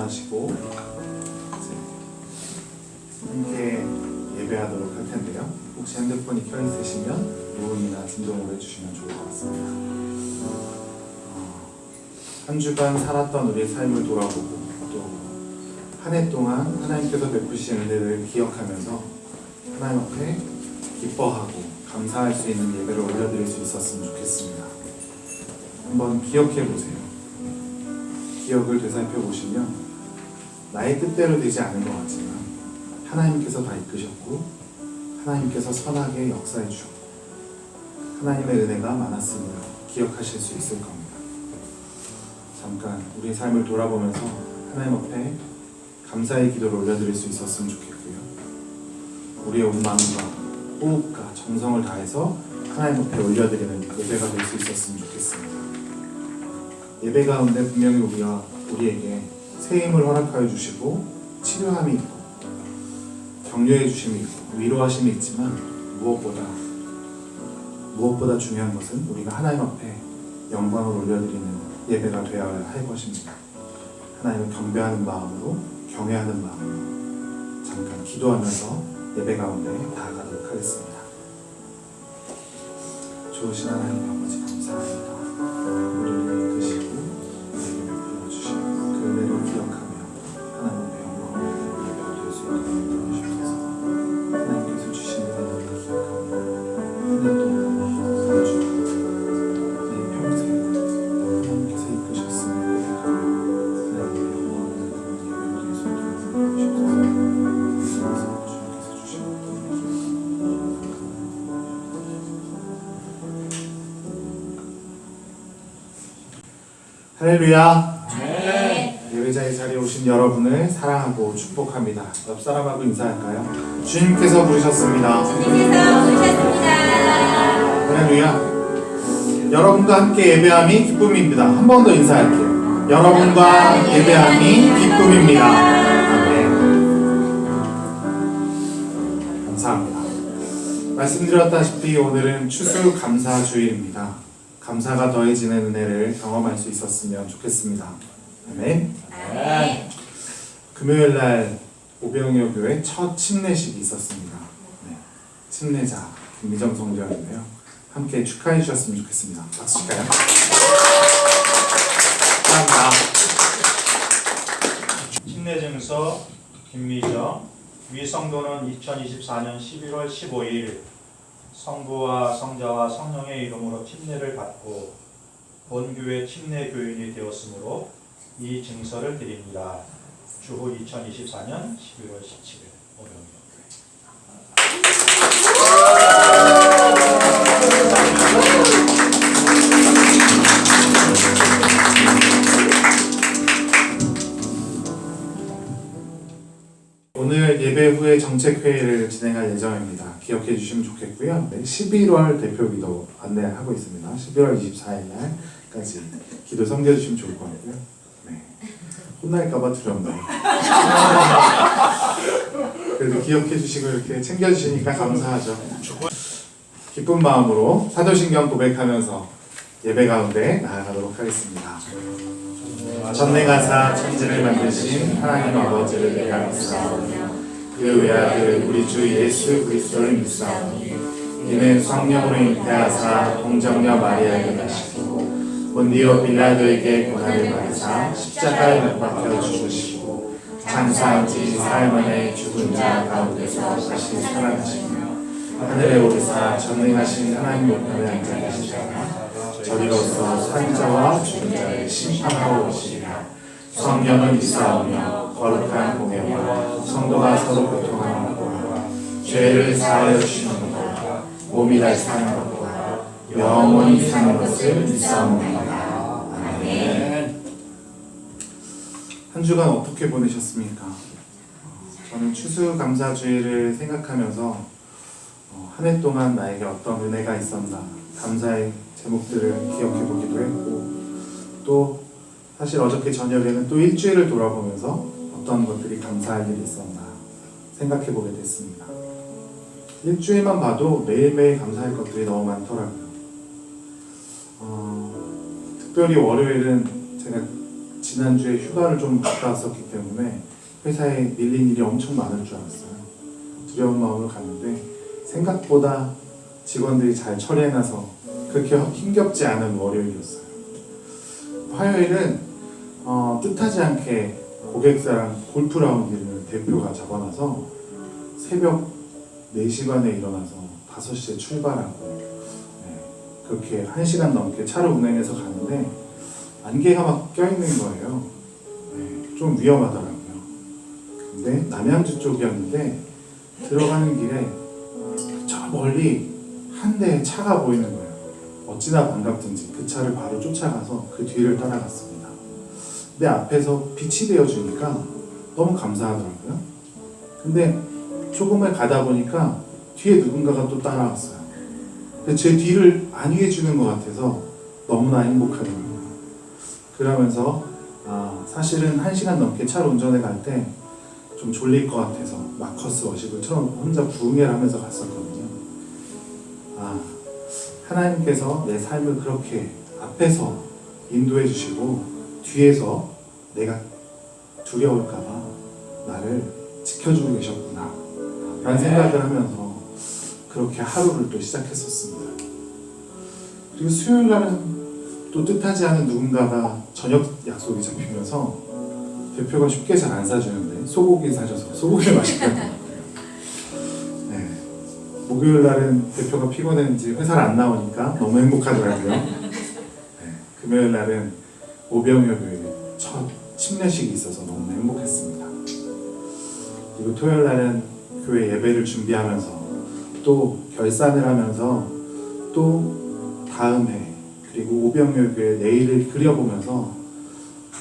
일어나시고 함께 예배하도록 할 텐데요. 혹시 핸드폰이 켜 있으시면 녹음이나 진동을 해주시면 좋을 것 같습니다. 한 주간 살았던 우리의 삶을 돌아보고 또 한 해 동안 하나님께서 베푸신 은혜를 기억하면서 하나님 앞에 기뻐하고 감사할 수 있는 예배를 올려드릴 수 있었으면 좋겠습니다. 한번 기억해 보세요. 기억을 되살펴 보시면 나의 뜻대로 되지 않은 것 같지만 하나님께서 다 이끄셨고 하나님께서 선하게 역사해 주셨고 하나님의 은혜가 많았음을 기억하실 수 있을 겁니다. 잠깐 우리의 삶을 돌아보면서 하나님 앞에 감사의 기도를 올려드릴 수 있었으면 좋겠고요. 우리의 온 마음과 호흡과 정성을 다해서 하나님 앞에 올려드리는 예배가 될 수 있었으면 좋겠습니다. 예배 가운데 분명히 우리에게 새 힘을 허락하여 주시고 치료함이 있고 격려해 주심이 있고 위로하심이 있지만 무엇보다 중요한 것은 우리가 하나님 앞에 영광을 올려드리는 예배가 되어야 할 것입니다. 하나님을 경배하는 마음으로 경외하는 마음으로 잠깐 기도하면서 예배 가운데 나아가도록 하겠습니다. 좋으신 하나님 아버지 감사합니다. 우리를 이끄시고 우리에게 베풀어 주신 그 은혜를 기억하며 하나님 앞에 영광을 올리는 예배가 될 수 있도록 도와주셔서 하나님께서 주신 은혜를 기억하며 한 해 동안 보여주고 내 평생 하나님께서 이끄셨음을 고백하며 하나님의 영광을 올리는 예배가 될 수 있도록 도와주셔서 주님께서 주신 어떤 할렐루야. 네. 예배자의 자리에 오신 여러분을 사랑하고 축복합니다. 옆 사람하고 인사할까요? 주님께서 부르셨습니다. 주님께서 부르셨습니다. 할렐루야. 여러분과 함께 예배함이 기쁨입니다. 한 번 더 인사할게요. 여러분과 예배함이 기쁨입니다. 아멘. 감사합니다. 말씀드렸다시피 오늘은 추수감사주일입니다. 감사가 더해지는 은혜를 경험할 수 있었으면 좋겠습니다. 아멘. 아멘. 금요일날 오병이어 교회 첫 침례식이 있었습니다. 네. 침례자 김미정 성도였는데요. 함께 축하해 주셨으면 좋겠습니다. 박수 칠까요? 감사합니다. 침례증서 김미정 위성도는 2024년 11월 15일 성부와 성자와 성령의 이름으로 침례를 받고 본교회 침례 교인이 되었으므로 이 증서를 드립니다. 주후 2024년 11월 17일 오병이어 오늘 예배 후에 정책회의를 진행할 예정입니다. 기억해 주시면 좋겠고요. 네, 11월 대표기도 안내하고 있습니다. 11월 24일 날까지 기도 섬겨주시면 좋을 것 같고요. 네. 혼날까봐 두렵네요. 그래도 기억해 주시고 이렇게 챙겨주시니까 감사하죠. 기쁜 마음으로 사도신경 고백하면서 예배 가운데 나아가도록 하겠습니다. 전능하사 천지를 만드신 하나님 아버지를 내가 믿사오며 그 외아들 우리 주 예수 그리스도를 믿사오니 이는 성령으로 잉태하사 동정녀 마리아에게 나시고 본디오 빌라도에게 고난을 받으사 십자가에 못 박혀 죽으시고 장사한 지 사흘 만에 죽은 자 가운데서 다시 살아나시며 하늘에 오르사 전능하신 하나님 우편에 앉아 계시다가 저리로서 산 자와 죽은 자를 심판하러 오시리라. 성령을 믿사오며 거룩한 공예와 성도가 서로 교통하는 것과 죄를 사하여 주시는 것과 몸이 다시 사는 것과 영원히 사는 것을 믿사옵나이다. 아멘. 한 주간 어떻게 보내셨습니까? 저는 추수감사주일을 생각하면서 한 해 동안 나에게 어떤 은혜가 있었나 감사의 제목들을 기억해 보기도 했고 또 사실 어저께 저녁에는 또 일주일을 돌아보면서 어떤 것들이 감사할 일이 있었나 생각해 보게 됐습니다. 일주일만 봐도 매일매일 감사할 것들이 너무 많더라고요. 특별히 월요일은 제가 지난주에 휴가를 좀 갔다 왔었기 때문에 회사에 밀린 일이 엄청 많을 줄 알았어요. 두려운 마음으로 갔는데 생각보다 직원들이 잘 처리해놔서 그렇게 힘겹지 않은 월요일이었어요. 화요일은 뜻하지 않게 고객사랑 골프 라운드를 대표가 잡아놔서 새벽 4시간에 일어나서 5시에 출발하고 그렇게 1시간 넘게 차를 운행해서 가는데 안개가 막 껴있는 거예요. 좀 위험하더라고요. 근데 남양주 쪽이었는데 들어가는 길에 저 멀리 한 대의 차가 보이는 거예요. 어찌나 반갑든지 그 차를 바로 쫓아가서 그 뒤를 따라갔습니다. 내 앞에서 빛이 되어주니까 너무 감사하더라고요. 근데 조금을 가다 보니까 뒤에 누군가가 또 따라왔어요. 제 뒤를 안위해 주는 것 같아서 너무나 행복하더라고요. 그러면서 사실은 1시간 넘게 차를 운전해 갈 때 좀 졸릴 것 같아서 마커스 워십을 틀어놓고 혼자 부흥회를 하면서 갔었거든요. 하나님께서 내 삶을 그렇게 앞에서 인도해 주시고 뒤에서 내가 두려울까봐 나를 지켜주고 계셨구나 라는 생각을 하면서 그렇게 하루를 또 시작했었습니다. 그리고 수요일 날은 또 뜻하지 않은 누군가가 저녁 약속이 잡히면서 대표가 쉽게 잘 안 사주는데 소고기 사줘서 소고기를 맛있게 하더라고요. 목요일 날은 대표가 피곤했는지 회사를 안 나오니까 너무 행복하더라고요. 금요일 날은 오병여교회 첫 침례식이 있어서 너무 행복했습니다. 그리고 토요일 날은 교회 예배를 준비하면서 또 결산을 하면서 또 다음 해 그리고 오병여교회 내일을 그려보면서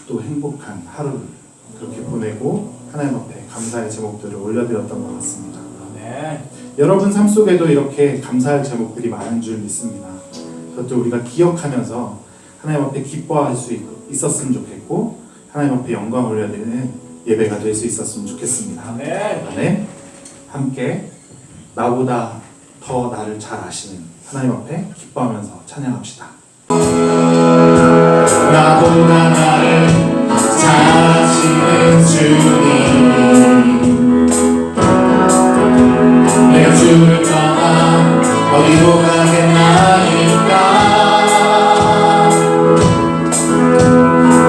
또 행복한 하루를 그렇게 보내고 하나님 앞에 감사의 제목들을 올려드렸던 것 같습니다. 여러분 삶 속에도 이렇게 감사할 제목들이 많은 줄 믿습니다. 그것도 우리가 기억하면서 하나님 앞에 기뻐할 수 있었으면 좋겠고 하나님 앞에 영광 올려드리는 예배가 될 수 있었으면 좋겠습니다. 아멘. 함께 나보다 더 나를 잘 아시는 하나님 앞에 기뻐하면서 찬양합시다. 나보다 나를 잘 아시는 주님, 내가 주를 떠나 어디로 가겠나이까.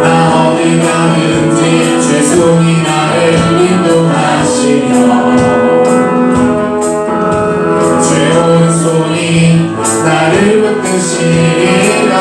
나 어디 가든지 주의 손이 나를 인도하시며 주의 오른손이 나를 붙드시리라.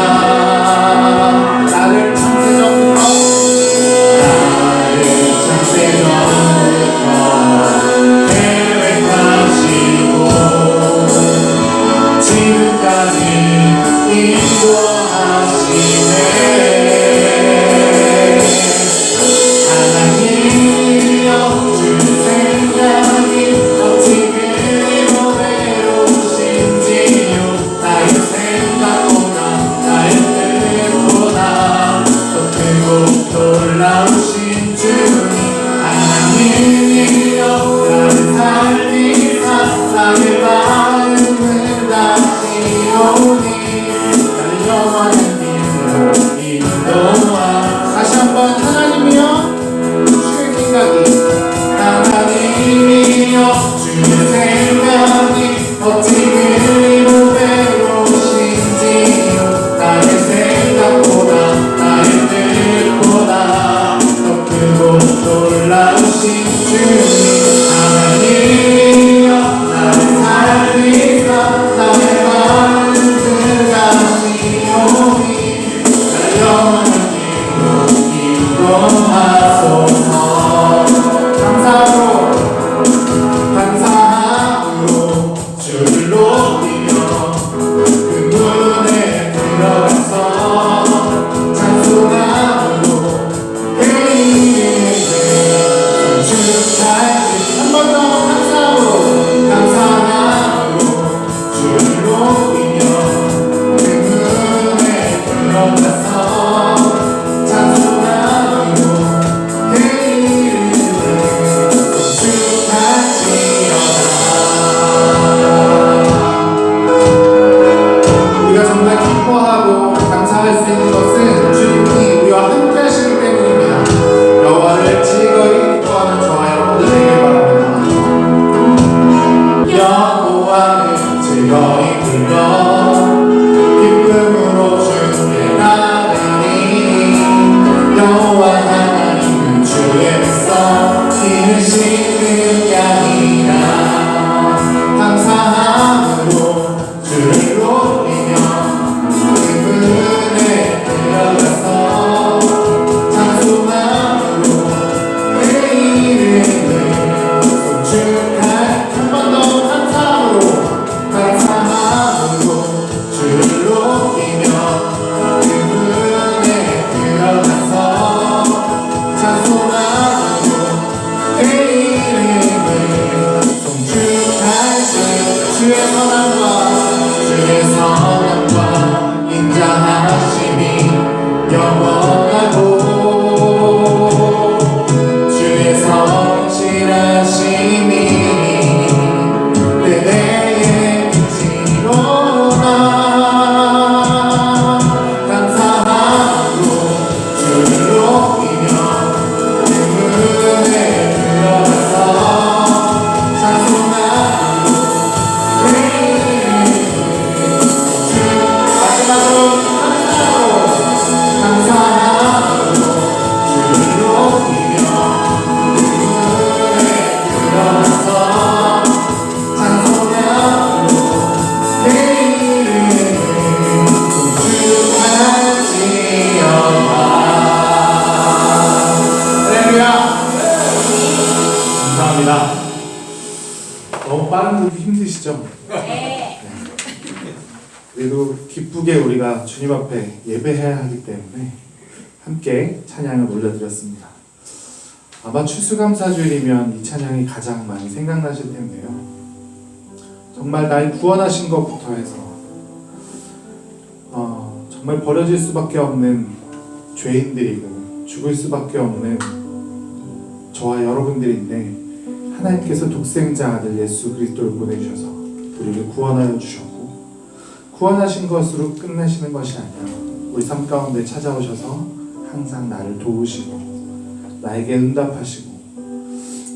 영원하고 주의 성실하심이 내 내의 빛이로다. 감사하고 주를 높이며 내 문에 들어가서 찬송하고 내 주 마지막으로 감사하고 주를 높이며 내 문에 들어가서 찬송하고 내 이름을 존중할지어다. 할렐루야. 감사합니다. 너무 빠른 곡이 힘드시죠? 네. 그래도 기쁘게 우리가 주님 앞에 예배해야 하기 때문에 함께 찬양을 올려드렸습니다. 아마 추수감사주일이면 이 찬양이 가장 많이 생각나실 텐데요. 정말 날 구원하신 것부터 해서 정말 버려질 수밖에 없는 죄인들이고 죽을 수밖에 없는 저와 여러분들인데 하나님께서 독생자 아들 예수 그리스도를 보내주셔서 우리를 구원하여 주셨고, 구원하신 것으로 끝내시는 것이 아니라 우리 삶 가운데 찾아오셔서 항상 나를 도우시고 나에게 응답하시고,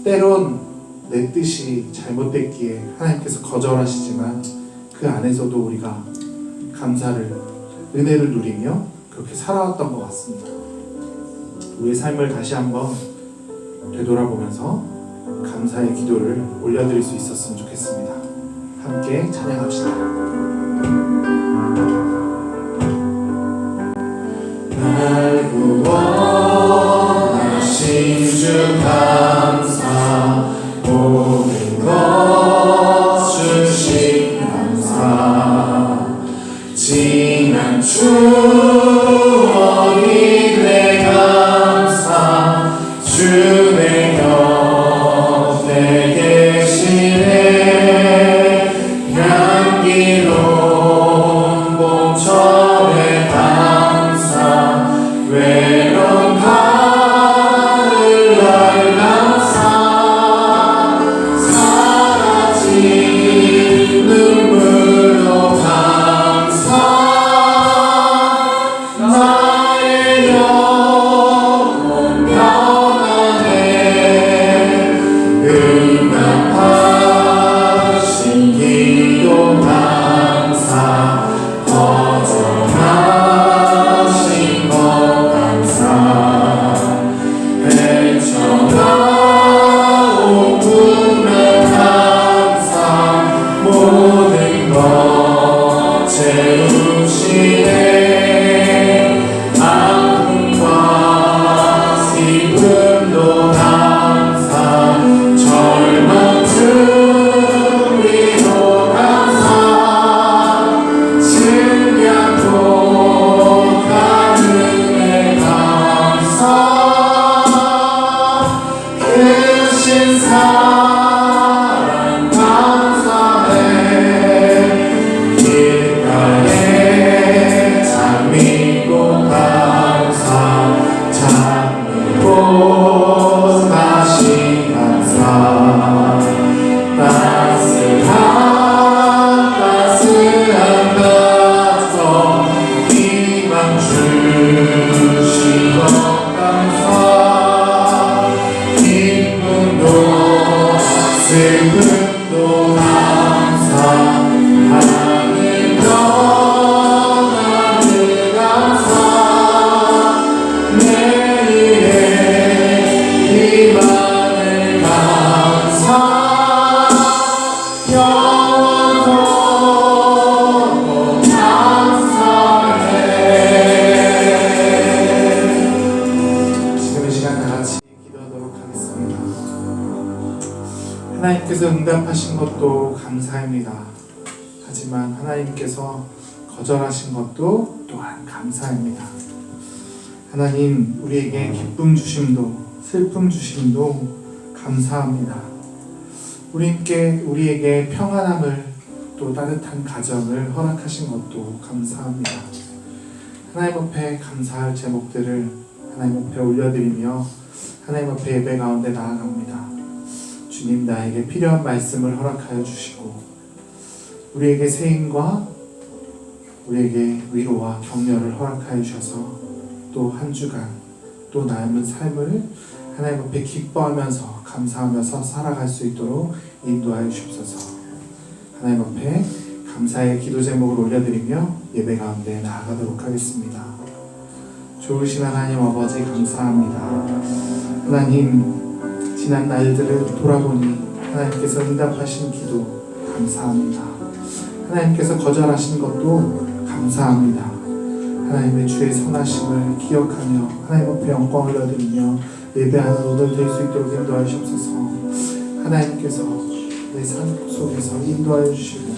때론 내 뜻이 잘못됐기에 하나님께서 거절하시지만 그 안에서도 우리가 감사를, 은혜를 누리며 그렇게 살아왔던 것 같습니다. 우리의 삶을 다시 한번 되돌아보면서 감사의 기도를 올려드릴 수 있었으면 좋겠습니다. 함께 찬양합시다. 날 구원하신 주 감사, 모든 것 주신 감사, 지난 추억이 내 감사, 주 내 곁에 계시네. 향기로운 봄철의 감사, 외로운 가을 날 감사, 사라진 눈물로 감사, 나의 영혼 변하네. 응답하신 기도 감사, 거절하신 것 감사, 헤쳐나온 분명 감사, 모든 것 채우시네. 아픔과 기쁨도 감사, 절망 위로 감사, 증량도 가능해 감사, 크신 사랑 감사해. 길가에 장미꽃 감사, 장미꽃 가신 감사, 따스한 가정 희망 주신 것 감사, 기쁨도 슬픔도 감사, 하늘 변하는 감사, 내일의 희망을 감사, 영원토록 감사해. 지금 이 시간 다 같이 기도하도록 하겠습니다. 하나님께서 응답하신 것도 감사합니다. 하지만 하나님께서 거절하신 것도 또한 감사합니다. 하나님, 우리에게 기쁨 주심도 슬픔 주심도 감사합니다. 우리에게 평안함을 또 따뜻한 가정을 허락하신 것도 감사합니다. 하나님 앞에 감사할 제목들을 하나님 앞에 올려드리며 하나님 앞에 예배 가운데 나아갑니다. 주님, 나에게 필요한 말씀을 허락하여 주시고 우리에게 세임과 우리에게 위로와 격려를 허락하여 주셔서 또 한 주간 또 남은 삶을 하나님 앞에 기뻐하면서 감사하면서 살아갈 수 있도록 인도하여 주옵소서. 하나님 앞에 감사의 기도 제목을 올려드리며 예배 가운데 나아가도록 하겠습니다. 좋으신 하나님 아버지 감사합니다. 하나님, 지난 날들을 돌아보니 하나님께서 응답하신 기도 감사합니다. 하나님께서 거절하신 것도 감사합니다. 하나님의 주의 선하심을 기억하며 하나님 앞에 영광을 올려드리며 예배하는 오늘 될 수 있도록 인도하여 주옵소서. 하나님께서 내 삶 속에서 인도하여 주시고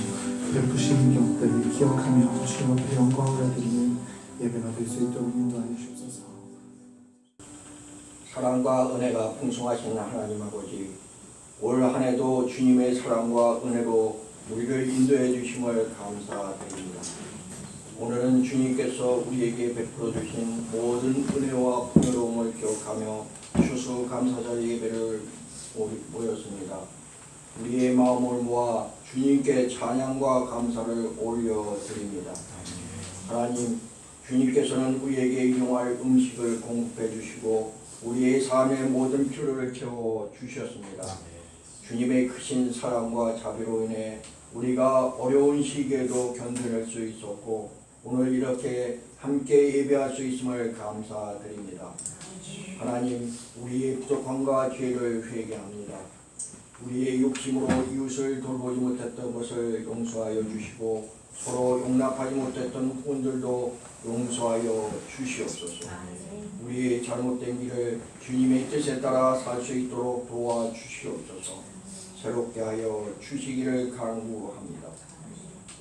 베푸신 격들을 기억하며 주님 앞에 영광을 올려드리는 예배가 될 수 있도록 인도하여 주옵소서. 사랑과 은혜가 풍성하신 하나님 아버지, 올 한 해도 주님의 사랑과 은혜로 우리를 인도해 주심을 감사드립니다. 오늘은 주님께서 우리에게 베풀어 주신 모든 은혜와 풍요로움을 기억하며 추수감사절 예배를 모였습니다. 우리의 마음을 모아 주님께 찬양과 감사를 올려드립니다. 하나님, 주님께서는 우리에게 일용할 음식을 공급해 주시고 우리의 삶의 모든 필요를 채워 주셨습니다. 주님의 크신 사랑과 자비로 인해 우리가 어려운 시기에도 견뎌낼 수 있었고 오늘 이렇게 함께 예배할 수 있음을 감사드립니다. 하나님, 우리의 부족함과 죄를 회개합니다. 우리의 욕심으로 이웃을 돌보지 못했던 것을 용서하여 주시고 서로 용납하지 못했던 후원들도 용서하여 주시옵소서. 우리의 잘못된 길을 주님의 뜻에 따라 살 수 있도록 도와주시옵소서. 새롭게 하여 주시기를 간구합니다.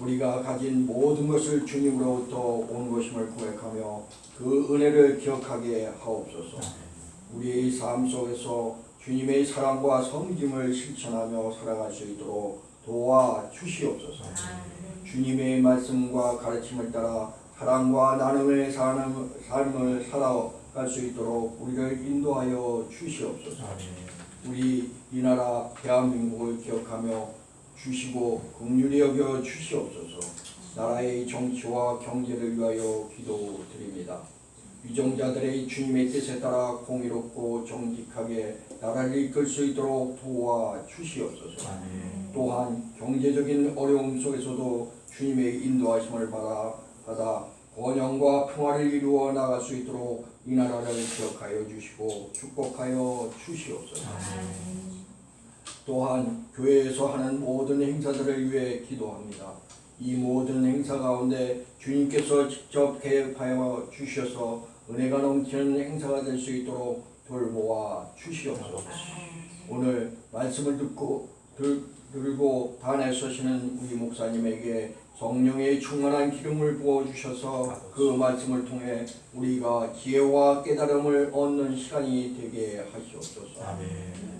우리가 가진 모든 것을 주님으로부터 온 것임을 고백하며 그 은혜를 기억하게 하옵소서. 우리의 삶 속에서 주님의 사랑과 섬김을 실천하며 살아갈 수 있도록 도와주시옵소서. 주님의 말씀과 가르침을 따라 사랑과 나눔의 삶을 살아갈 수 있도록 우리를 인도하여 주시옵소서. 우리 이 나라 대한민국을 기억하며 주시고 긍휼히 여겨 주시옵소서. 나라의 정치와 경제를 위하여 기도드립니다. 위정자들의 주님의 뜻에 따라 공의롭고 정직하게 나라를 이끌 수 있도록 도와주시옵소서. 또한 경제적인 어려움 속에서도 주님의 인도하심을 받아 번영과 평화를 이루어 나갈 수 있도록 이 나라를 기억하여 주시고 축복하여 주시옵소서. 또한 교회에서 하는 모든 행사들을 위해 기도합니다. 이 모든 행사 가운데 주님께서 직접 개입하여 주셔서 은혜가 넘치는 행사가 될 수 있도록 돌보아 주시옵소서. 오늘 말씀을 들고 단에 서시는 우리 목사님에게 성령의 충만한 기름을 부어주셔서 그 말씀을 통해 우리가 지혜와 깨달음을 얻는 시간이 되게 하시옵소서.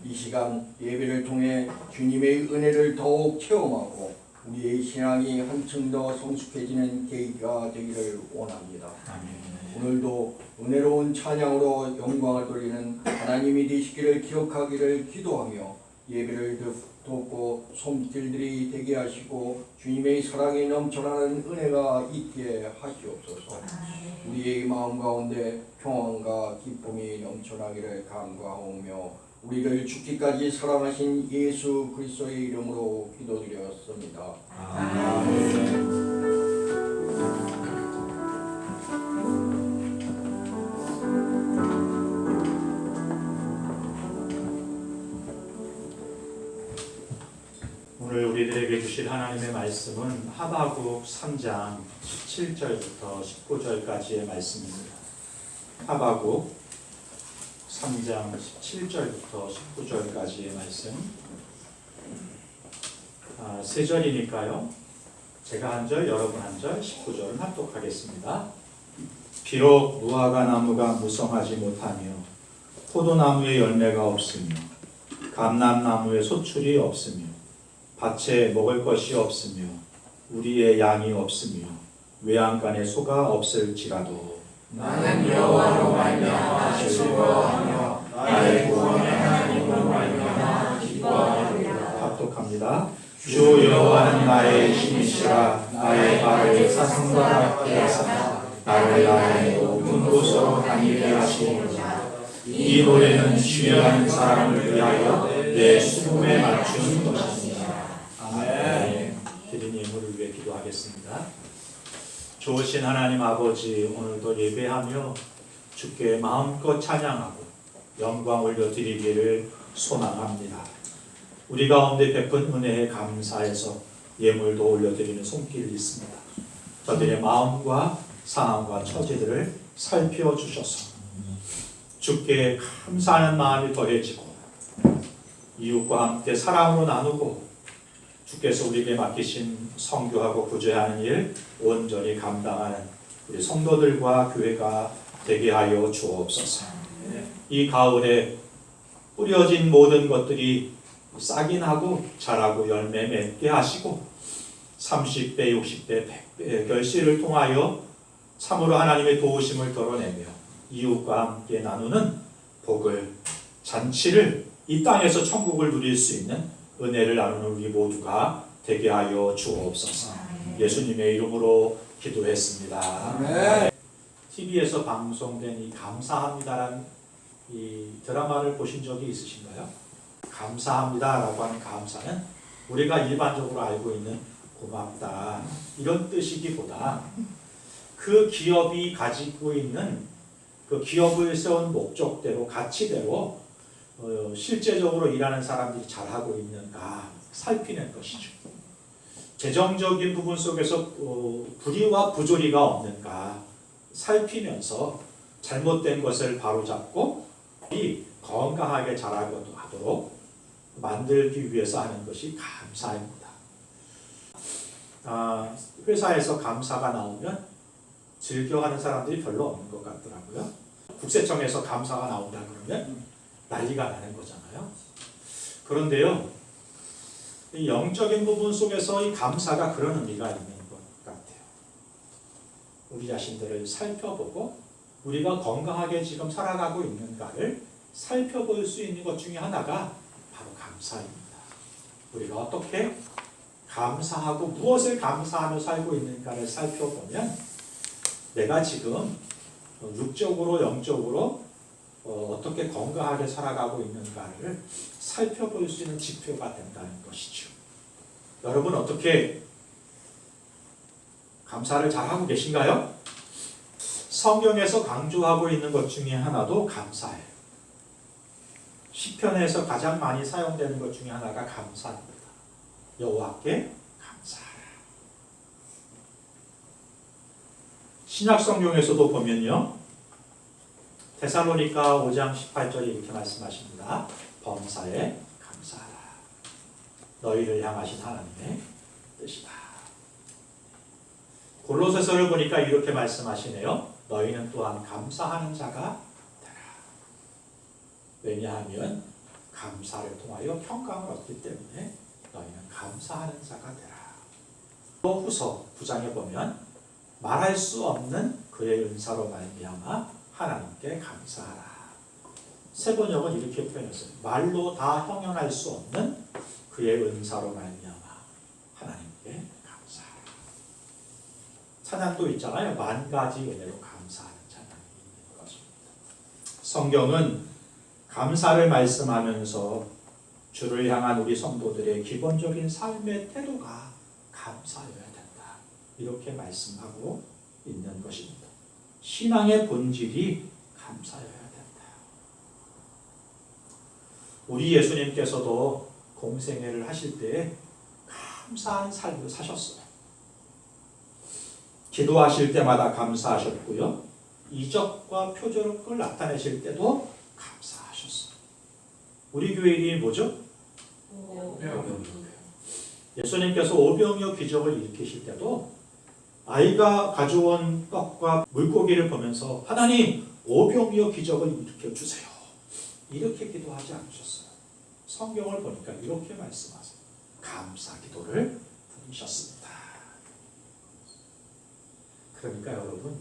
이 시간 예배를 통해 주님의 은혜를 더욱 체험하고 우리의 신앙이 한층 더 성숙해지는 계기가 되기를 원합니다. 오늘도 은혜로운 찬양으로 영광을 돌리는 하나님이 되시기를 기억하기를 기도하며 예배를 돕고 손길들이 되게 하시고 주님의 사랑이 넘쳐나는 은혜가 있게 하시옵소서. 우리의 마음 가운데 평안과 기쁨이 넘쳐나기를 간구하오며 우리를 죽기까지 사랑하신 예수 그리스도의 이름으로 기도드렸습니다. 아멘. 오늘 우리들에게 주실 하나님의 말씀은 하바국 3장 17절부터 19절까지의 말씀입니다. 하바국 3장 17절부터 19절까지의 말씀. 세 절이니까요. 제가 한 절, 여러분 한 절, 19절은 합독하겠습니다. 비록 무화과 나무가 무성하지 못하며 포도나무에 열매가 없으며 감람나무에 소출이 없으며 밭에 먹을 것이 없으며 우리의 양이 없으며 외양간에 소가 없을지라도 나는 여호와로 말미암아 즐거워하며 나의 구원의 하나님으로 말미암아 기뻐하리라. 합독합니다. 주 여호와는 나의 힘이시라. 나의 발을 사슴과 같게 하사 나를 나의 높은 곳으로 다니게 하시니라. 이 노래는 주의하는 사람을 위하여 내 수금에 맞춘 것입니다. 아멘. 드린 예물을 위해 기도하겠습니다. 좋으신 하나님 아버지, 오늘도 예배하며 주께 마음껏 찬양하고 영광 올려드리기를 소망합니다. 우리 가운데 베푼 은혜에 감사해서 예물도 올려드리는 손길이 있습니다. 저들의 마음과 상황과 처지들을 살펴주셔서 주께 감사하는 마음이 더해지고 이웃과 함께 사랑으로 나누고 주께서 우리에게 맡기신 선교하고 구제하는 일 온전히 감당하는 우리 성도들과 교회가 되게 하여 주옵소서. 이 가을에 뿌려진 모든 것들이 싹이 나고 자라고 열매 맺게 하시고 30배, 60배, 100배 결실을 통하여 참으로 하나님의 도우심을 드러내며 이웃과 함께 나누는 복을, 잔치를 이 땅에서 천국을 누릴 수 있는 은혜를 나누는 우리 모두가 되게 하여 주옵소서. 예수님의 이름으로 기도했습니다. 아멘. TV에서 방송된 이 감사합니다라는 이 드라마를 보신 적이 있으신가요? 감사합니다라고 하는 감사는 우리가 일반적으로 알고 있는 고맙다 이런 뜻이기보다 그 기업이 가지고 있는 그 기업을 세운 목적대로 가치대로 실제적으로 일하는 사람들이 잘하고 있는가 살피는 것이죠. 재정적인 부분 속에서 불의와 부조리가 없는가 살피면서 잘못된 것을 바로잡고 건강하게 자라도록 만들기 위해서 하는 것이 감사입니다. 회사에서 감사가 나오면 즐겨하는 사람들이 별로 없는 것 같더라고요. 국세청에서 감사가 나온다 그러면 난리가 나는 거잖아요. 그런데요, 이 영적인 부분 속에서 이 감사가 그런 의미가 있는 것 같아요. 우리 자신들을 살펴보고 우리가 건강하게 지금 살아가고 있는가를 살펴볼 수 있는 것 중에 하나가 바로 감사입니다. 우리가 어떻게 감사하고 무엇을 감사하며 살고 있는가를 살펴보면 내가 지금 육적으로 영적으로 어떻게 건강하게 살아가고 있는가를 살펴볼 수 있는 지표가 된다는 것이죠. 여러분 어떻게 감사를 잘하고 계신가요? 성경에서 강조하고 있는 것 중에 하나도 감사예요. 시편에서 가장 많이 사용되는 것 중에 하나가 감사입니다. 여호와께 감사하라. 신약 성경에서도 보면요, 데살로니가 5장 18절에 이렇게 말씀하십니다. 범사에 감사하라. 너희를 향하신 하나님의 뜻이다. 골로새서를 보니까 이렇게 말씀하시네요. 너희는 또한 감사하는 자가 되라. 왜냐하면 감사를 통하여 평강을 얻기 때문에 너희는 감사하는 자가 되라. 또 후서 9장에 보면 말할 수 없는 그의 은사로 말미암아 하나님께 감사하라. 새 번역은 이렇게 표현했어요. 말로 다 형용할 수 없는 그의 은사로 말미암아 하나님께 감사하라. 찬양도 있잖아요. 만 가지 은혜로 감사하는 찬양이 있는 것입니다. 성경은 감사를 말씀하면서 주를 향한 우리 성도들의 기본적인 삶의 태도가 감사여야 된다. 이렇게 말씀하고 있는 것입니다. 신앙의 본질이 감사여야 된다. 우리 예수님께서도 공생애를 하실 때 감사한 삶을 사셨어요. 기도하실 때마다 감사하셨고요. 이적과 표적을 나타내실 때도 감사하셨어요. 우리 교회 이름이 뭐죠? 예수님께서 오병이어 기적을 일으키실 때도 아이가 가져온 떡과 물고기를 보면서 하나님 오병이어 기적을 일으켜 주세요. 이렇게 기도하지 않으셨어요. 성경을 보니까 이렇게 말씀하세요. 감사 기도를 드리셨습니다. 그러니까 여러분,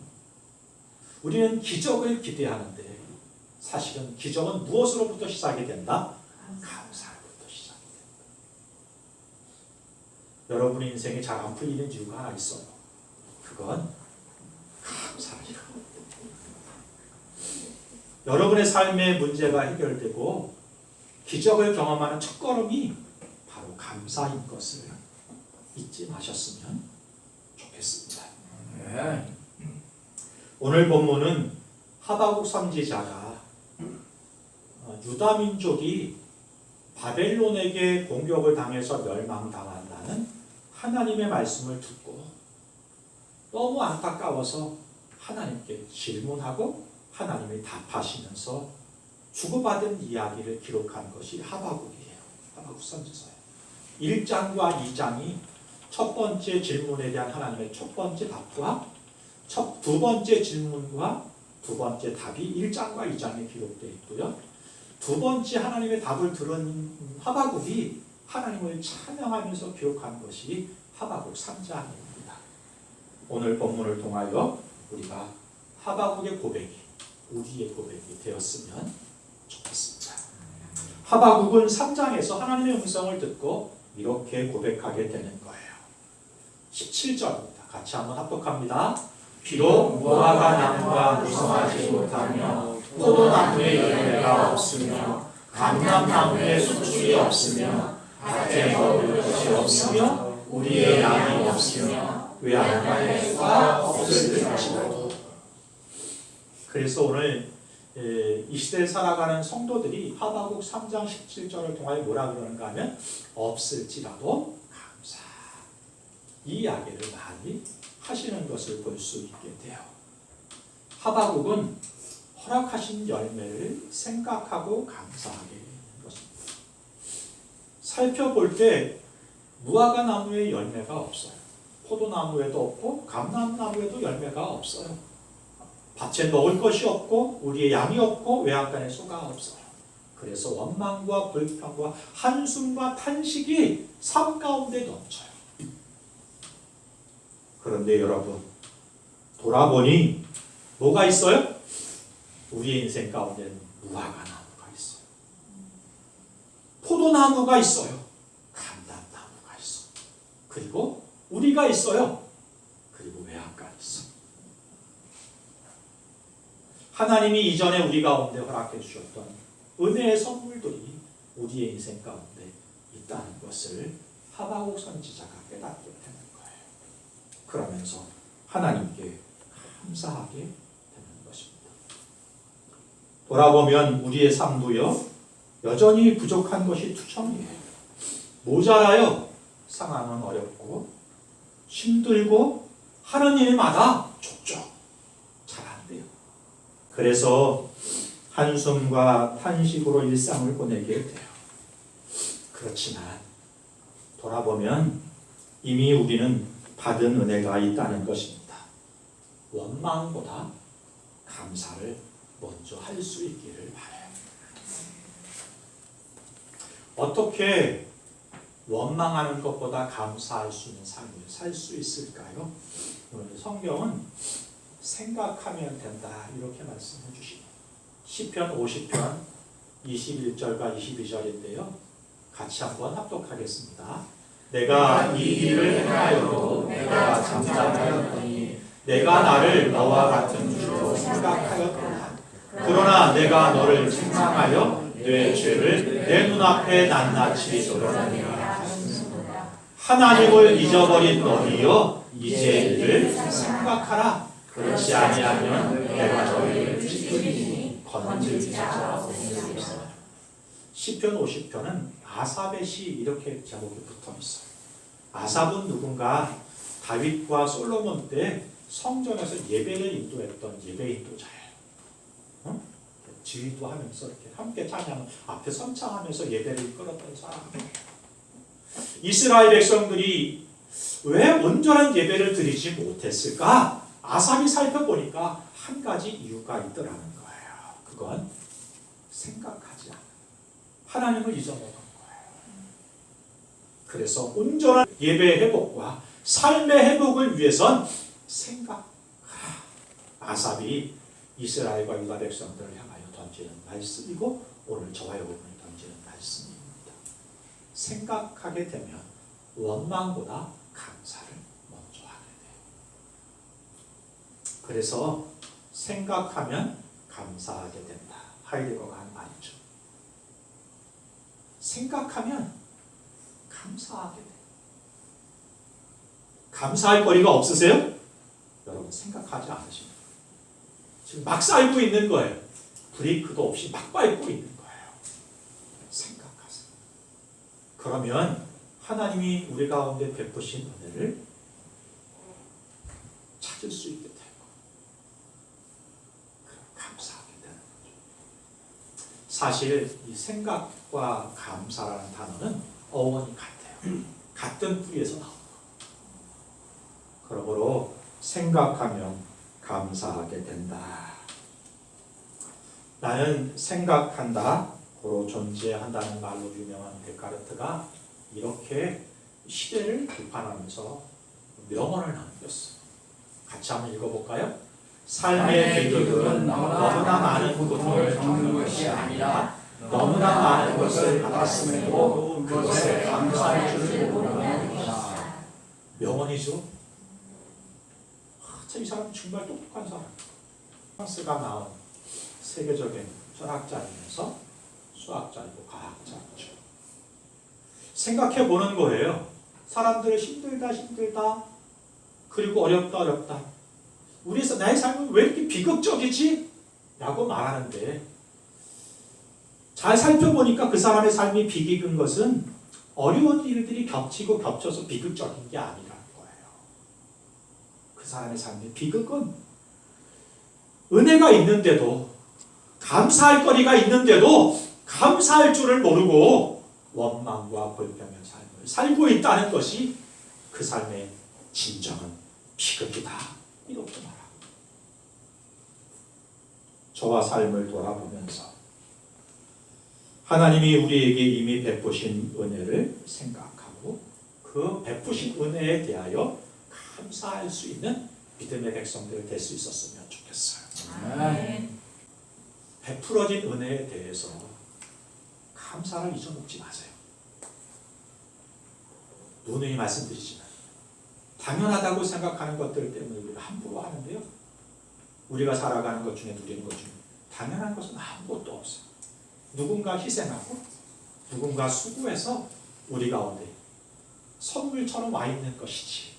우리는 기적을 기대하는데 사실은 기적은 무엇으로부터 시작이 된다? 감사로부터 시작이 된다. 여러분의 인생이 잘 안 풀리는 이유가 하나 있어요. 그건 감사이라. 여러분의 삶의 문제가 해결되고 기적을 경험하는 첫걸음이 바로 감사인 것을 잊지 마셨으면 좋겠습니다. 네. 오늘 본문은 하박국 선지자가 유다 민족이 바벨론에게 공격을 당해서 멸망당한다는 하나님의 말씀을 듣고 너무 안타까워서 하나님께 질문하고 하나님이 답하시면서 주고받은 이야기를 기록한 것이 하박국이에요. 하박국 선지서예요. 1장과 2장이 첫 번째 질문에 대한 하나님의 첫 번째 답과 두 번째 질문과 두 번째 답이 1장과 2장에 기록되어 있고요. 두 번째 하나님의 답을 들은 하박국이 하나님을 찬양하면서 기록한 것이 하박국 3장입니다. 오늘 본문을 통하여 우리가 하박국의 고백이 우리의 고백이 되었으면 좋겠습니다. 하박국은 3장에서 하나님의 음성을 듣고 이렇게 고백하게 되는 거예요. 17절입니다. 같이 한번 합독합니다. 비록 무화과 나무가 무성하지 못하며 포도나무에 열매가 없으며 감람나무에 수출이 없으며 밭에 먹을 것이 없으며 우리의 양이 없으며 외양간에 수가 없을 것이라도. 그래서 오늘 이 시대에 살아가는 성도들이 하박국 3장 17절을 통하여 뭐라 그러는가 하면 없을지라도 감사, 이 이야기를 많이 하시는 것을 볼 수 있게 돼요. 하박국은 허락하신 열매를 생각하고 감사하게 되는 것입니다. 살펴볼 때 무화과 나무에 열매가 없어요. 포도나무에도 없고 감람나무에도 열매가 없어요. 밭에 먹을 것이 없고 우리의 양이 없고 외양간에 소가 없어요. 그래서 원망과 불평과 한숨과 탄식이 삶 가운데 넘쳐요. 그런데 여러분, 돌아보니 뭐가 있어요? 우리의 인생 가운데는 무화과 나무가 있어요. 포도나무가 있어요. 감람나무가 있어요. 그리고 우리가 있어요. 그리고 외양간이 있어요. 하나님이 이전에 우리 가운데 허락해 주셨던 은혜의 선물들이 우리의 인생 가운데 있다는 것을 하박국 선지자가 깨닫게 되는 거예요. 그러면서 하나님께 감사하게 되는 것입니다. 돌아보면 우리의 삶도요, 여전히 부족한 것이 투성이에요. 모자라요. 상황은 어렵고 힘들고 하는 일마다 족족 잘 안 돼요. 그래서 한숨과 탄식으로 일상을 보내게 돼요. 그렇지만 돌아보면 이미 우리는 받은 은혜가 있다는 것입니다. 원망보다 감사를 먼저 할 수 있기를 바라요. 어떻게 원망하는 것보다 감사할 수 있는 삶을 살 수 있을까요? 오늘 성경은 생각하면 된다 이렇게 말씀해 주십니다. 시편 50편 21절과 22절인데요. 같이 한번 합독하겠습니다. 내가 이 일을 행하여도 내가 잠잠하였더니 내가 나를 너와 같은 줄로 생각하였구나. 그러나 내가 너를 책망하여 내 죄를 내 눈앞에 낱낱이 드러내리라. 하나님을 잊어버린 너희여 이제 이를 생각하라. 그렇지 아니하면 내가 너희를 찌르리니 건질지 자라 없으리라. 시편 50편은 아삽의 시 이렇게 제목이 붙어 있어요. 아삽은 누군가 다윗과 솔로몬 때 성전에서 예배를 인도했던 예배 인도자예요. 지휘도하면서 이렇게 함께 찬양 앞에 선창하면서 예배를 이끌었던 사람이에요. 이스라엘 백성들이 왜 온전한 예배를 드리지 못했을까? 아삽이 살펴보니까 한 가지 이유가 있더라는 거예요. 그건 생각하지 않아. 하나님을 잊어먹은 거예요. 그래서 온전한 예배의 회복과 삶의 회복을 위해선 생각하라. 아삽이 이스라엘과 유다 백성들을 향하여 던지는 말씀이고 오늘 저와 여러분을 던지는 말씀입니다. 생각하게 되면 원망보다 감사를 먼저 하게 돼요. 그래서 생각하면 감사하게 된다. 하이데거가 한 말이죠. 생각하면 감사하게 돼요. 감사할 거리가 없으세요? 여러분 생각하지 않으십니까? 지금 막 쌓이고 있는 거예요. 브레이크도 없이 막 밟고 있는 거예요. 생각하세요. 그러면 하나님이 우리 가운데 베푸신 은혜를 찾을 수 있게 될 거예요. 감사하게 되는 거죠. 사실 이 생각과 감사라는 단어는 어원이 같아요. 같은 뿌리에서 나옵니다. 그러므로 생각하면 감사하게 된다. 나는 생각한다, 고로 존재한다는 말로 유명한 데카르트가 이렇게 시대를 비판하면서 명언을 남겼어. 같이 한번 읽어볼까요? 삶의 비극은 너무나 많은 고통을 겪는 것이 아니라 너무나 많은 것을 받았음에도 그것에 감사할 줄을 모르는 것이다. 명언이죠. 이 사람 정말 똑똑한 사람. 프랑스가 나온 세계적인 철학자이면서 수학자이고 과학자죠. 생각해 보는 거예요. 사람들을 힘들다 그리고 어렵다 우리에서 나의 삶은 왜 이렇게 비극적이지? 라고 말하는데 잘 살펴보니까 그 사람의 삶이 비극인 것은 어려운 일들이 겹치고 겹쳐서 비극적인 게 아니라는 거예요. 그 사람의 삶의 비극은 은혜가 있는데도 감사할 거리가 있는데도 감사할 줄을 모르고 원망과 골병의 삶을 살고 있다는 것이 그 삶의 진정한 비극이다. 이렇게 말합니다. 저와 삶을 돌아보면서 하나님이 우리에게 이미 베푸신 은혜를 생각하고 그 베푸신 은혜에 대하여 감사할 수 있는 믿음의 백성들 될 수 있었으면 좋겠어요. 아멘. 베풀어진 은혜에 대해서 감사를 잊어먹지 마세요. 누누이 말씀드리지만 당연하다고 생각하는 것들 때문에 우리가 함부로 하는데요. 우리가 살아가는 것 중에 누리는 것 중에 당연한 것은 아무것도 없어요. 누군가 희생하고 누군가 수고해서 우리 가운데 선물처럼 와 있는 것이지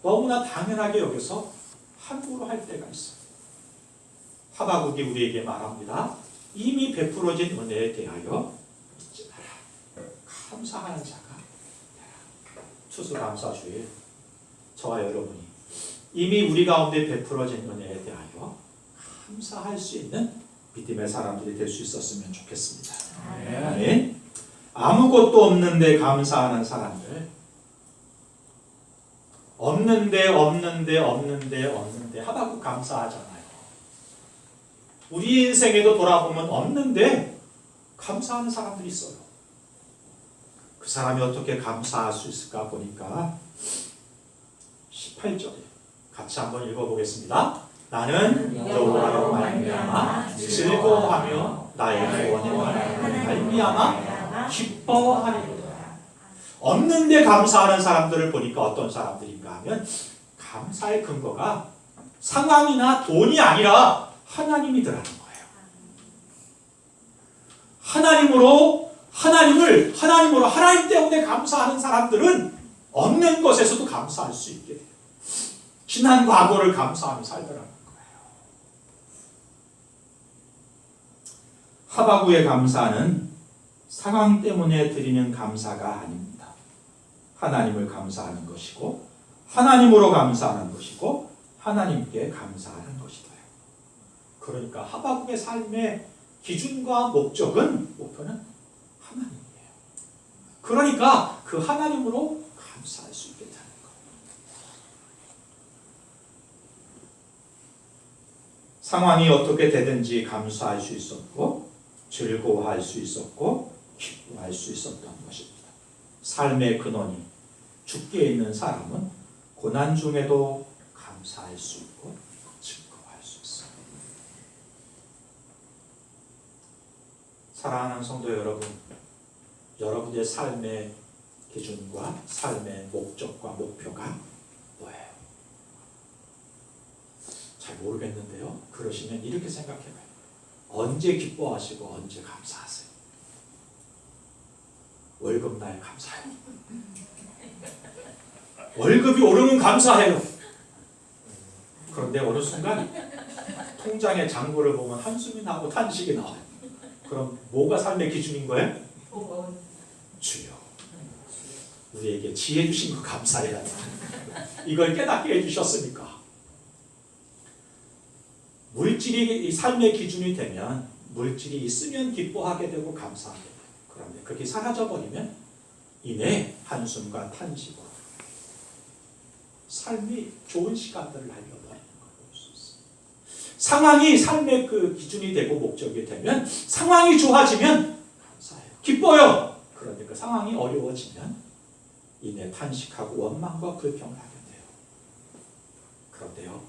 너무나 당연하게 여기서 함부로 할 때가 있어요. 하박국이 우리에게 말합니다. 이미 베풀어진 은혜에 대하여 잊지 마라. 감사하는 자가 되라. 추수감사주일 저와 여러분이 이미 우리 가운데 베풀어진 은혜에 대하여 감사할 수 있는 믿음의 사람들이 될 수 있었으면 좋겠습니다. 아멘. 아무것도 없는데 감사하는 사람들 없는데 하박국 감사하잖아요. 우리 인생에도 돌아보면 없는데 감사하는 사람들이 있어요. 그 사람이 어떻게 감사할 수 있을까 보니까 18절에 같이 한번 읽어보겠습니다. 나는 여호와로 말미암아 즐거워하며 나의 구원의 말미암아 기뻐하리로다. 없는데 감사하는 사람들을 보니까 어떤 사람들인가 하면 감사의 근거가 상황이나 돈이 아니라 하나님이더라는 거예요. 하나님 때문에 감사하는 사람들은 없는 것에서도 감사할 수 있게 돼요. 지난 과거를 감사하며 살더라는 거예요. 하박국의 감사는 상황 때문에 드리는 감사가 아닙니다. 하나님을 감사하는 것이고 하나님으로 감사하는 것이고 하나님께 감사하는 것이다. 그러니까 하박국의 삶의 기준과 목표는 하나님이에요. 그러니까 그 하나님으로 감사할 수 있게 되는 거예요. 상황이 어떻게 되든지 감사할 수 있었고 즐거워할 수 있었고 기뻐할 수 있었던 것입니다. 삶의 근원이 죽게 있는 사람은 고난 중에도 감사할 수 있고 즐거워할 수 있어요. 사랑하는 성도 여러분, 여러분의 삶의 기준과 삶의 목적과 목표가 뭐예요? 잘 모르겠는데요. 그러시면 이렇게 생각해봐요. 언제 기뻐하시고 언제 감사하세요? 월급날 감사해요. 월급이 오르면 감사해요. 그런데 어느 순간 통장의 잔고를 보면 한숨이 나고 탄식이 나와요. 그럼 뭐가 삶의 기준인 거예요? 주여, 우리에게 지혜 주신 거 감사해야 돼. 이걸 깨닫게 해주셨으니까. 물질이 삶의 기준이 되면 물질이 있으면 기뻐하게 되고 감사하게 돼요. 그런데 그렇게 사라져버리면 이내 한숨과 탄식으로 삶이 좋은 시간들을 날려버리는 걸 볼 수 있어요. 상황이 삶의 그 기준이 되고 목적이 되면 상황이 좋아지면 감사해요. 기뻐요. 그런데 그 상황이 어려워지면 이내 탄식하고 원망과 불평을 하게 돼요. 그런데요,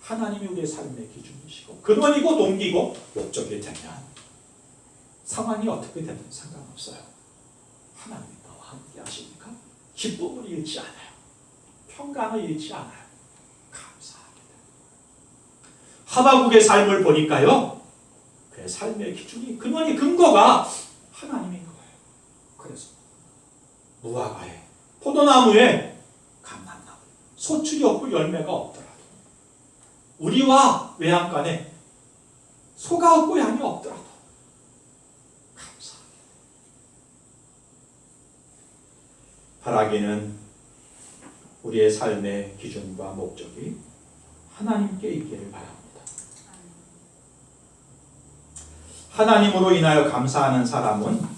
하나님이 우리의 삶의 기준이시고 근원이고 동기고 목적이 되면 상황이 어떻게 되든 상관없어요. 하나님이 나와 함께 하시니까 기쁨을 잃지 않아요. 평강을 잃지 않아요. 감사하게 돼요. 하바국의 삶을 보니까요, 그의 삶의 기준이 근원이 근거가 하나님인 거예요. 그래서 무화과에 포도나무에 감람나무 소출이 없고 열매가 없더라도 우리와 외양간에 소가 없고 양이 없더라도 감사하게 바라기는 우리의 삶의 기준과 목적이 하나님께 있기를 바랍니다. 하나님으로 인하여 감사하는 사람은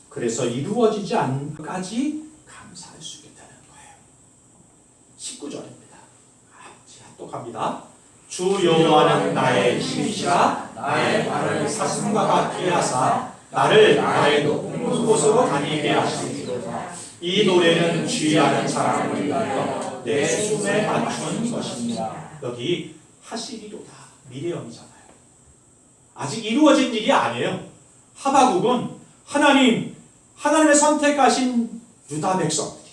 그래서 이루어지지 않기까지 감사할 수 있게 되는 거예요. 19절입니다. 또 갑니다. 주 여호와는 나의 힘이시라 나의 발을 사슴과 같게 하사 나를 나의 높은 곳으로 다니게 하시리로다. 이 노래는 주의하는 사람을 위하여 내 숨에 맞춘 것입니다. 여기 하시리로다 미래형이잖아요. 아직 이루어진 일이 아니에요. 하바국은 하나님의 선택하신 유다 백성들이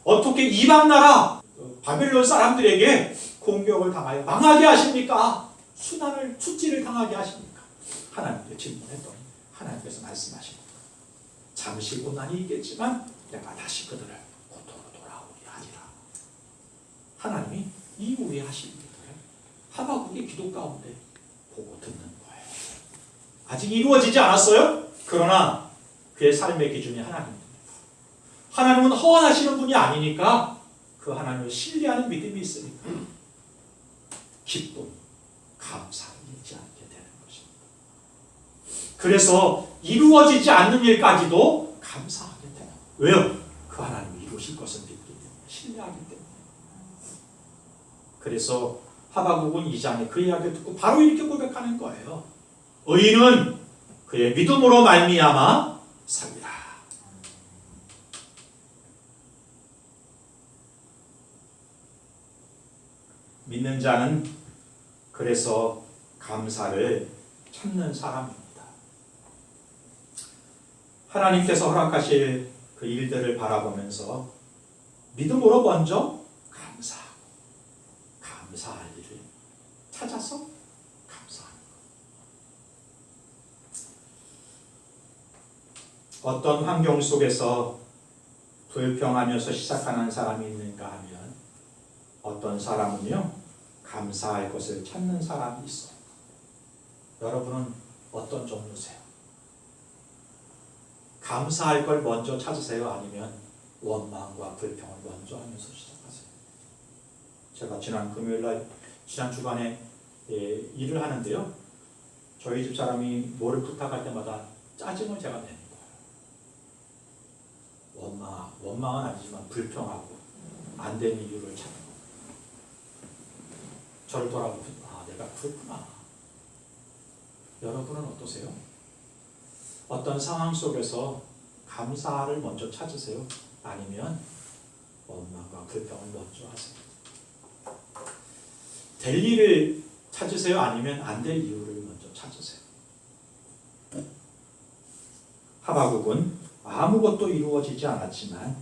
어떻게 이방 나라 바벨론 사람들에게 공격을 당하여 망하게 하십니까? 수치를 당하게 하십니까? 하나님께 질문했더니 하나님께서 말씀하십니다. 잠시 고난이 있겠지만 내가 다시 그들을 고토로 돌아오게 하리라. 하나님이 이후에 하실 일을 하바국의 기도 가운데 보고 듣는 거예요. 아직 이루어지지 않았어요? 그러나 그의 삶의 기준이 하나님입니다. 하나님은 허언하시는 분이 아니니까 그 하나님을 신뢰하는 믿음이 있으니까 기쁨, 감사를 잃지 않게 되는 것입니다. 그래서 이루어지지 않는 일까지도 감사하게 돼요. 왜요? 그 하나님이 이루실 것을 믿기 때문에, 신뢰하기 때문에. 그래서 하바국은 2장에 그 이야기를 듣고 바로 이렇게 고백하는 거예요. 의인은 그의 믿음으로 말미암아 살리라. 믿는 자는 그래서 감사를 찾는 사람입니다. 하나님께서 허락하실 그 일들을 바라보면서 믿음으로 먼저 감사하고 감사할 일을 찾아서 감사하는 것. 어떤 환경 속에서 불평하면서 시작하는 사람이 있는가 하면 어떤 사람은요 감사할 것을 찾는 사람이 있어요. 여러분은 어떤 종류세요? 감사할 걸 먼저 찾으세요? 아니면 원망과 불평을 먼저 하면서 시작하세요? 제가 지난 금요일날 지난 주간에 일을 하는데요, 저희 집 사람이 뭐를 부탁할 때마다 짜증을 제가 내는 거예요. 원망은 아니지만 불평하고 안 되는 이유를 찾는 거예요. 저를 돌아보고 내가 그렇구나. 여러분은 어떠세요? 어떤 상황 속에서 감사를 먼저 찾으세요? 아니면 원망과 불평을 먼저 하세요? 될 일을 찾으세요? 아니면 안 될 이유를 먼저 찾으세요? 하박국은 아무것도 이루어지지 않았지만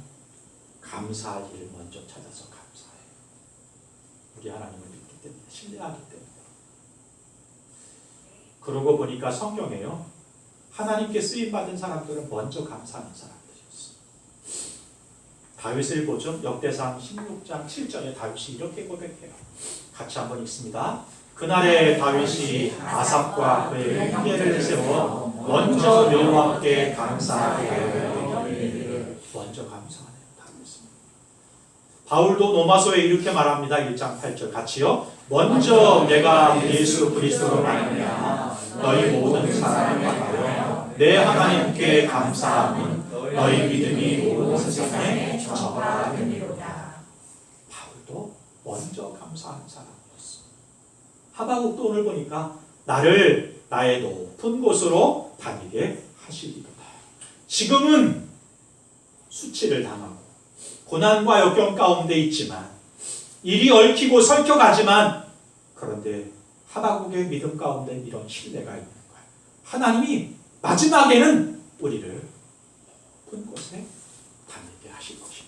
감사할 일을 먼저 찾아서 감사해. 우리 하나님을 믿기 때문에, 신뢰하기 때문에. 그러고 보니까 성경에요, 하나님께 쓰임받은 사람들은 먼저 감사하는 사람들이었어. 다윗을 보죠. 역대상 16장 7절에 다윗이 이렇게 고백해요. 같이 한번 읽습니다. 그날에 다윗이 아삽과 그의 형제를 세워 먼저 여호와께 감사하게 먼저 감사하네요. 다윗은. 바울도 로마서에 이렇게 말합니다. 1장 8절 같이요. 먼저 내가 예수 그리스도로 말미암아 너희 모든 사랑을 받아요. 내 하나님께 감사함은 너희 믿음이 온 세상에 전파되리로다. 바울도 먼저 감사하는 사람이었어. 하박국도 오늘 보니까 나를 나의 높은 곳으로 다니게 하시리로다. 지금은 수치를 당하고 고난과 역경 가운데 있지만 일이 얽히고 설켜가지만 그런데 하박국의 믿음 가운데 이런 신뢰가 있는 거야. 하나님이 마지막에는 우리를 높은 곳에 다니게 하실 것이다.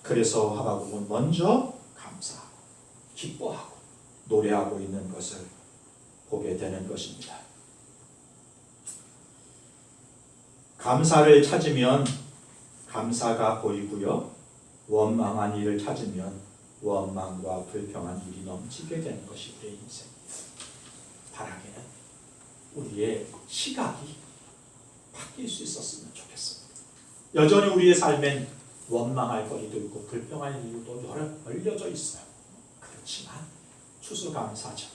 그래서 하박국은 먼저 감사하고 기뻐하고 노래하고 있는 것을 보게 되는 것입니다. 감사를 찾으면 감사가 보이고요. 원망한 일을 찾으면 원망과 불평한 일이 넘치게 되는 것이 우리의 인생입니다. 바라기는 우리의 시각이 바뀔 수 있었으면 좋겠습니다. 여전히 우리의 삶엔 원망할 거리도 있고 불평할 이유도 여러 알려져 있어요. 그렇지만 추수감사절,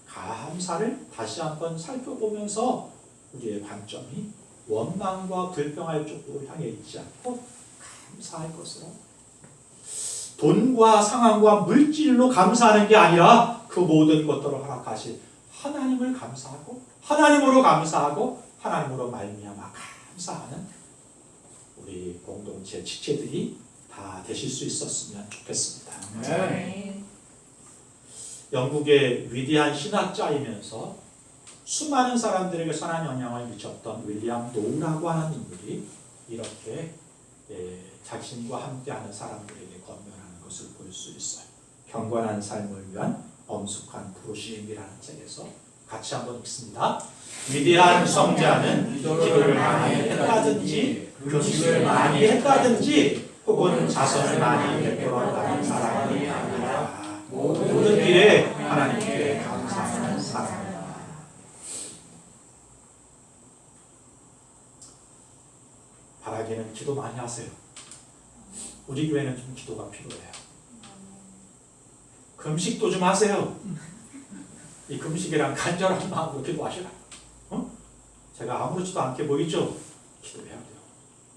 감사를 다시 한번 살펴보면서 우리의 관점이 원망과 불평할 쪽으로 향해 있지 않고 감사할 것으로, 돈과 상황과 물질로 감사하는 게 아니라 그 모든 것들을 허락하신 하나님을 감사하고 하나님으로 감사하고 하나님으로 말미암아 감사하는 우리 공동체 지체들이 다 되실 수 있었으면 좋겠습니다. 네. 영국의 위대한 신학자이면서 수많은 사람들에게 선한 영향을 미쳤던 윌리엄 노우라고 하는 인물이 이렇게 자신과 함께하는 사람들에게 권면하는 것을 볼 수 있어요. 경건한 삶을 위한 엄숙한 부르심이라는 책에서 같이 한번 읽습니다. 위대한 성자는 기도를 많이 했다든지 금식을 많이 했다든지 혹은 자선을 많이 베풀었다는 사람이 아니라 모든 일에 하나님께 감사하는 사람이다. 바라기는 기도 많이 하세요. 우리 교회는 좀 기도가 필요해요. 금식도 좀 하세요. 이 금식이란 간절한 마음으로 기도하시라. 제가 아무렇지도 않게 보이죠? 기도해야 돼요.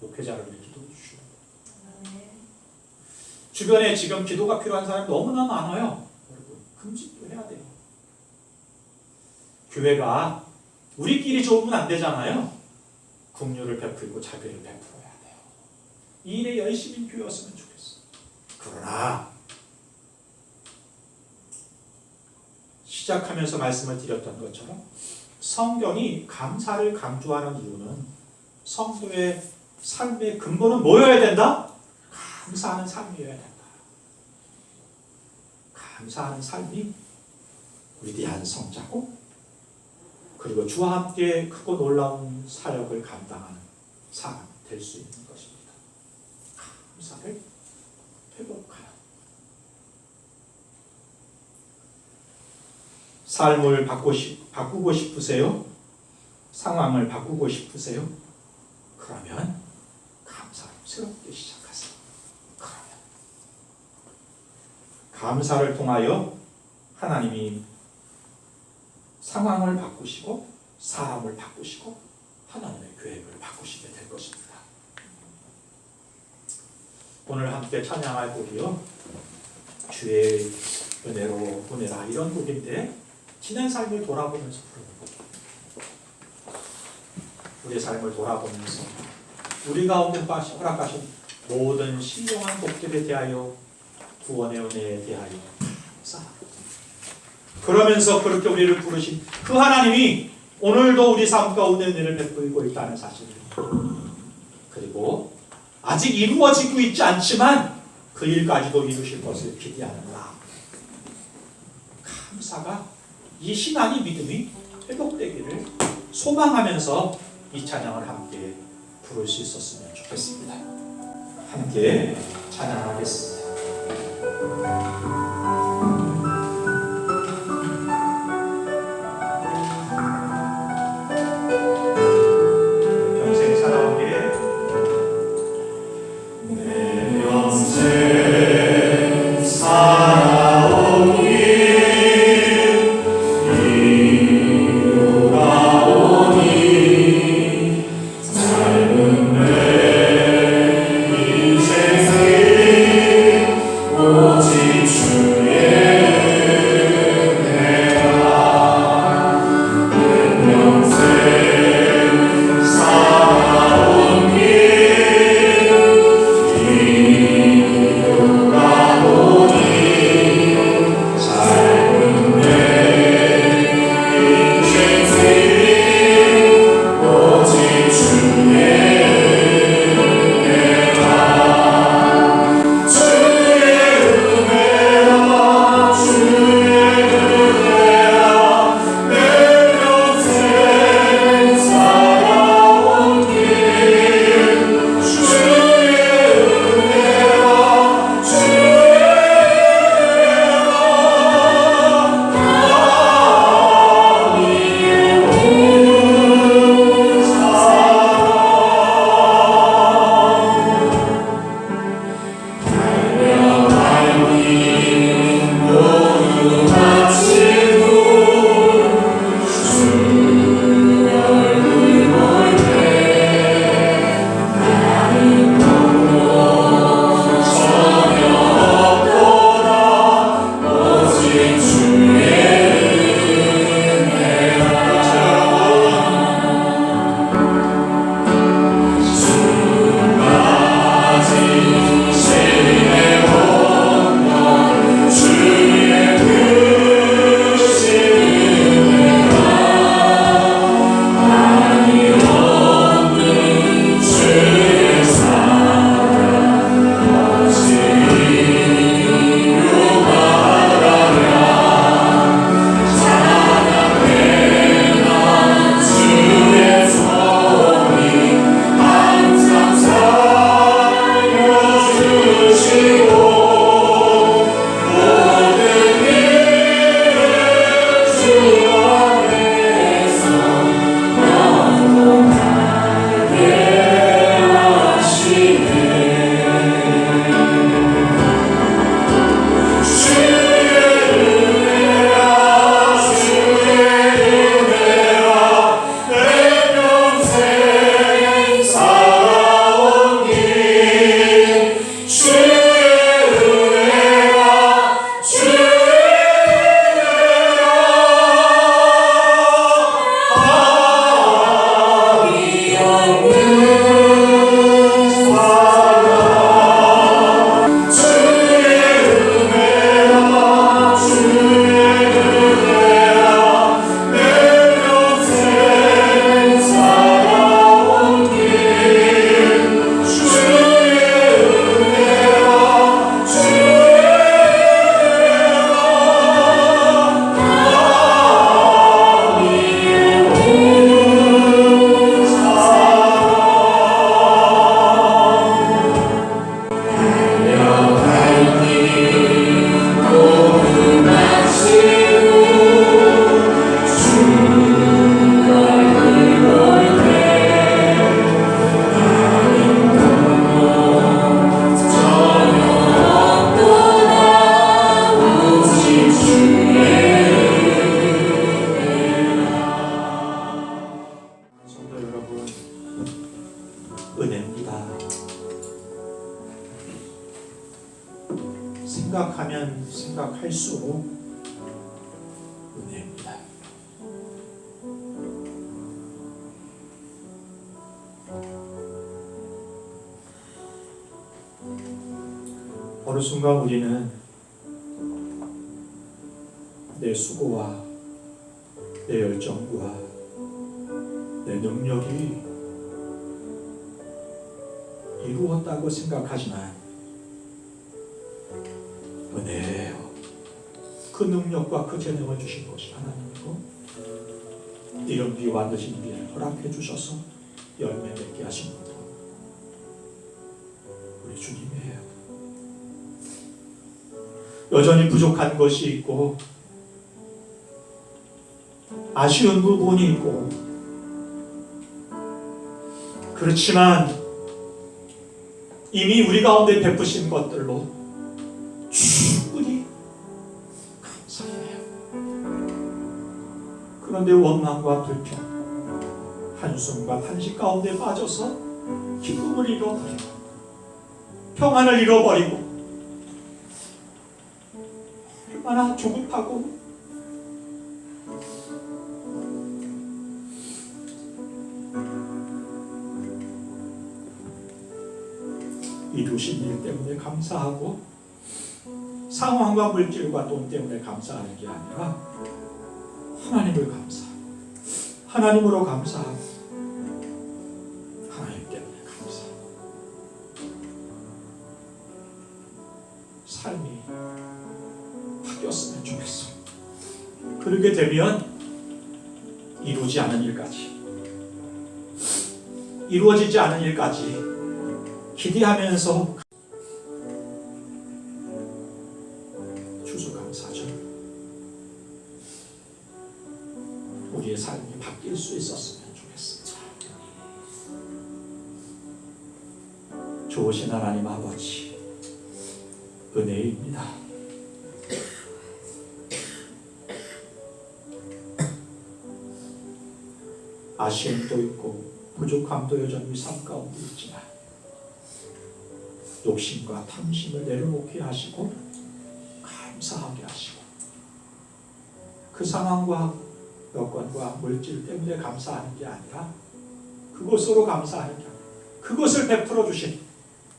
목회자를 위해 기도해 주셔야 돼요. 주변에 지금 기도가 필요한 사람이 너무나 많아요. 여러분, 금식도 해야 돼요. 교회가 우리끼리 좋으면 안 되잖아요. 긍휼을 베풀고 자비를 베풀어야 돼요. 이 일에 열심히 교회였으면 좋겠어요. 그러나 시작하면서 말씀을 드렸던 것처럼 성경이 감사를 강조하는 이유는 성도의 삶의 근본은 뭐여야 된다? 감사하는 삶이어야 된다. 감사하는 삶이 위대한 성자고 그리고 주와 함께 크고 놀라운 사역을 감당하는 사람이 될 수 있는 것입니다. 감사를 회복하는 삶을 바꾸고 싶으세요? 상황을 바꾸고 싶으세요? 그러면 감사로 새롭게 시작하세요. 그러면 감사를 통하여 하나님이 상황을 바꾸시고 사람을 바꾸시고 하나님의 계획을 바꾸시게 될 것입니다. 오늘 함께 찬양할 곡이요, 주의 은혜로 보내라, 이런 곡인데 지난 삶을 돌아보면서 부르는 곡. 우리의 삶을 돌아보면서 우리 가운데 허락하신 모든 신령한 복들에 대하여 구원의 은혜에 대하여 감사합니다. 그러면서 그렇게 우리를 부르신 그 하나님이 오늘도 우리 삶 가운데 은혜를 베풀고 있다는 사실을, 그리고 아직 이루어지고 있지 않지만 그 일까지도 이루실 것을 기대하는가. 감사가, 이 신앙이, 믿음이 회복되기를 소망하면서 이 찬양을 함께 부를 수 있었으면 좋겠습니다. 함께 찬양하겠습니다. 평생 살아오기에 내 평생 살아온 길 이루가 오니 짧은 내 인생이 오직 주의 은혜라. 내 평생 살아온 길 이루가 오니 짧은 내 인생이 오직 주의 은혜라. 주의 은혜라. 주의 은혜라. 내 평생 살아온 길 주의 은혜라. 주의 생각하면 생각할수록 은혜입니다. 어느 순간 우리는 내 수고와 내 열정과 능력이 이루었다고 생각하지만 은혜예요. 그 능력과 그 재능을 주신 것이 하나님이고 이런 비와 늦은 비를 허락해 주셔서 열매 맺게 하신 것도 우리 주님이에요. 여전히 부족한 것이 있고 아쉬운 부분이 있고 그렇지만 이미 우리 가운데 베푸신 것들로 충분히 감사해요. 그런데 원망과 불평, 한숨과 탄식 가운데 빠져서 기쁨을 잃어버리고 평안을 잃어버리고 얼마나 조급하고 이루신 일 때문에 감사하고 상황과 물질과 돈 때문에 감사하는 게 아니라 하나님을 감사하고 하나님으로 감사하고 하나님 때문에 감사하고 삶이 바뀌었으면 좋겠어. 그렇게 되면 이루지 않은 일까지 이루어지지 않은 일까지 기대하면서 추수감사죠. 우리의 삶이 바뀔 수 있었으면 좋겠습니다. 좋으신 하나님 아버지 은혜입니다. 아쉬움도 있고 부족함도 여전히 삶 가운데 있지만 욕심과 탐심을 내려놓게 하시고 감사하게 하시고 그 상황과 여건과 물질 때문에 감사하는 게 아니라 그것으로 감사하는 게 아니라 그것을 베풀어 주신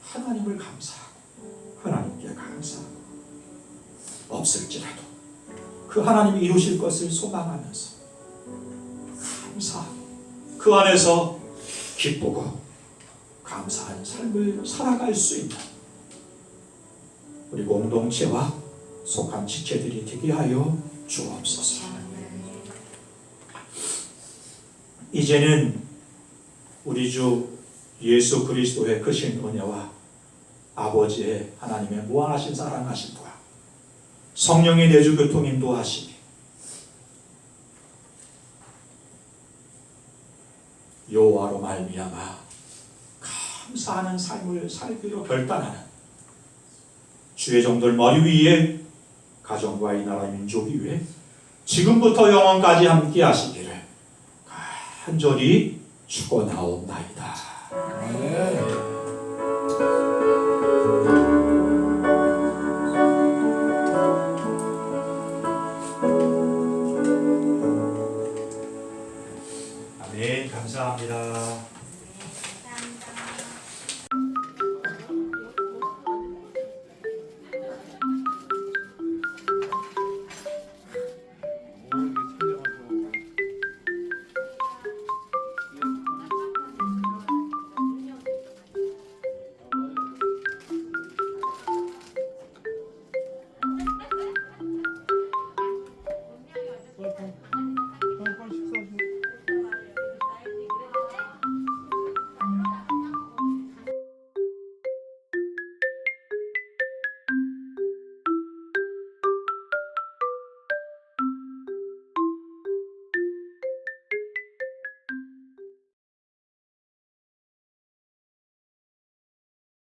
하나님을 감사하고 하나님께 감사하고 없을지라도 그 하나님이 이루실 것을 소망하면서 감사하고 그 안에서 기쁘고 감사한 삶을 살아갈 수 있는 우리 공동체와 속한 지체들이 되게 하여 주옵소서. 이제는 우리 주 예수 그리스도의 크신 은혜와 아버지의 하나님의 무한하신 사랑하심과 성령의 내주 교통 인도하심이 여호와로 말미암아 감사하는 삶을 살기로 결단하는 주의 종들 머리 위에 가정과 이 나라 민족 위에 지금부터 영원까지 함께 하시기를 간절히 축원하옵나이다. 아멘. 감사합니다.